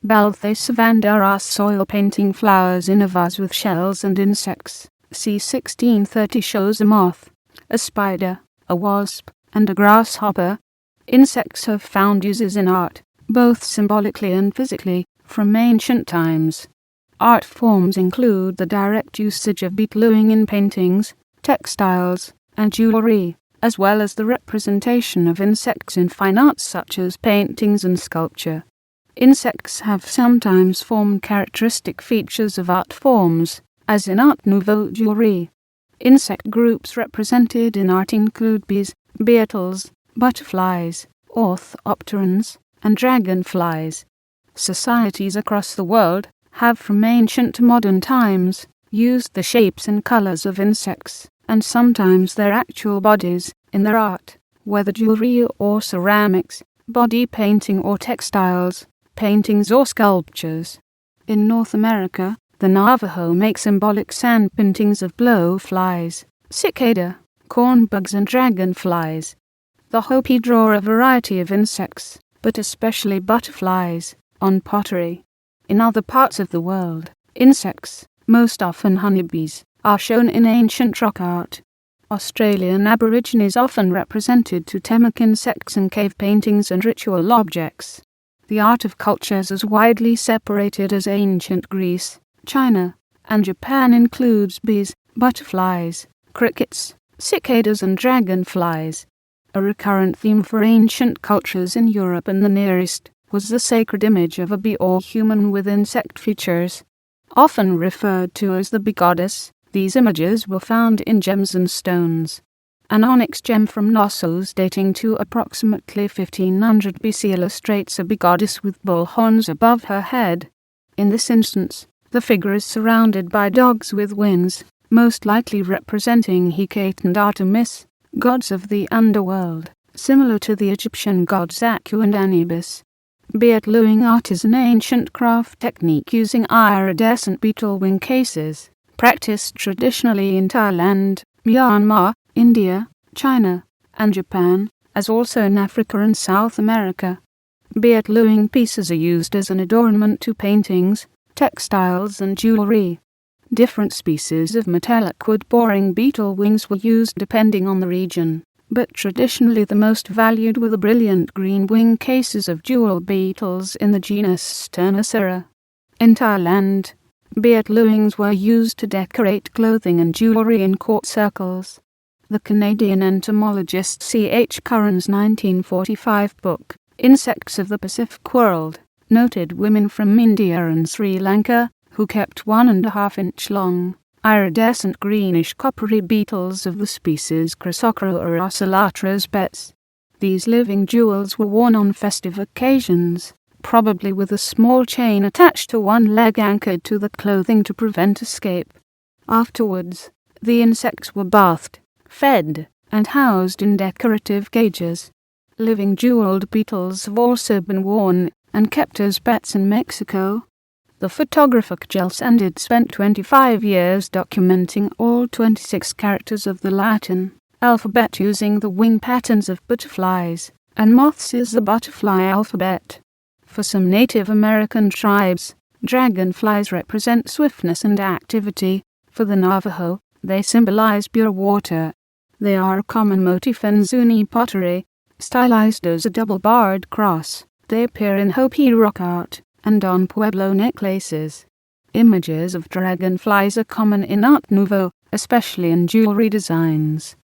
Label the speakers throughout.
Speaker 1: Balthasar soil painting flowers in a vase with shells and insects. C. 1630 shows a moth, a spider, a wasp, and a grasshopper. Insects have found uses in art, both symbolically and physically, from ancient times. Art forms include the direct usage of beetlewing in paintings, textiles, and jewellery, as well as the representation of insects in fine arts such as paintings and sculpture. Insects have sometimes formed characteristic features of art forms, as in Art Nouveau jewellery. Insect groups represented in art include bees, beetles, butterflies, orthopterans, and dragonflies. Societies across the world have from ancient to modern times used the shapes and colours of insects, and sometimes their actual bodies, in their art, whether jewellery or ceramics, body painting or textiles, paintings or sculptures. In North America, the Navajo make symbolic sand paintings of blowflies, cicada, cornbugs and dragonflies. The Hopi draw a variety of insects, but especially butterflies, on pottery. In other parts of the world, insects, most often honeybees, are shown in ancient rock art. Australian Aborigines often represented totemic insects in cave paintings and ritual objects. The art of cultures as widely separated as ancient Greece, China, and Japan includes bees, butterflies, crickets, cicadas and dragonflies. A recurrent theme for ancient cultures in Europe and the Near East was the sacred image of a bee or human with insect features. Often referred to as the bee goddess, these images were found in gems and stones. An onyx gem from Knossos dating to approximately 1500 BC illustrates a bee goddess with bull horns above her head. In this instance, the figure is surrounded by dogs with wings, most likely representing Hecate and Artemis, gods of the underworld, similar to the Egyptian gods Aku and Anubis. Beetlewing art is an ancient craft technique using iridescent beetle wing cases, practiced traditionally in Thailand, Myanmar, India, China, and Japan, as also in Africa and South America. Beetlewing pieces are used as an adornment to paintings, textiles and jewellery. Different species of metallic wood-boring beetle wings were used depending on the region, but traditionally the most valued were the brilliant green wing cases of jewel beetles in the genus Sternacera. In Thailand, beetlewings were used to decorate clothing and jewellery in court circles. The Canadian entomologist C. H. Curran's 1945 book, Insects of the Pacific World, noted women from India and Sri Lanka who kept 1.5-inch long, iridescent greenish coppery beetles of the species Chrysochora or Ocelatra as pets. These living jewels were worn on festive occasions, probably with a small chain attached to one leg anchored to the clothing to prevent escape. Afterwards, the insects were bathed, fed, and housed in decorative cages. Living jeweled beetles have also been worn and kept as pets in Mexico. The photographer Kjell Sandid spent 25 years documenting all 26 characters of the Latin alphabet using the wing patterns of butterflies and moths as the butterfly alphabet. For some Native American tribes, dragonflies represent swiftness and activity. For the Navajo, they symbolize pure water. They are a common motif in Zuni pottery, stylized as a double-barred cross. They appear in Hopi rock art and on Pueblo necklaces. Images of dragonflies are common in Art Nouveau, especially in jewellery designs.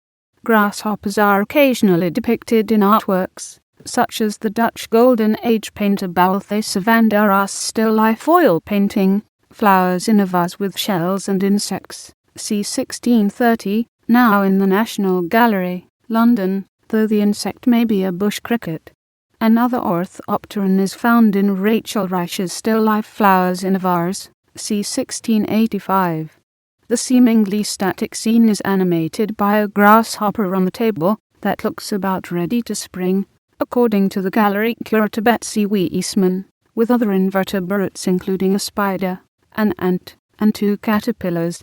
Speaker 1: Grasshoppers are occasionally depicted in artworks, such as the Dutch Golden Age painter Balthasar's still life oil painting, Flowers in a Vase with Shells and Insects, c. 1630, now in the National Gallery, London, though the insect may be a bush cricket. Another orthopteran is found in Rachel Reich's still life Flowers in a Vase, c. 1685. The seemingly static scene is animated by a grasshopper on the table that looks about ready to spring, according to the gallery curator Betsy Weisman, with other invertebrates including a spider, an ant, and 2 caterpillars.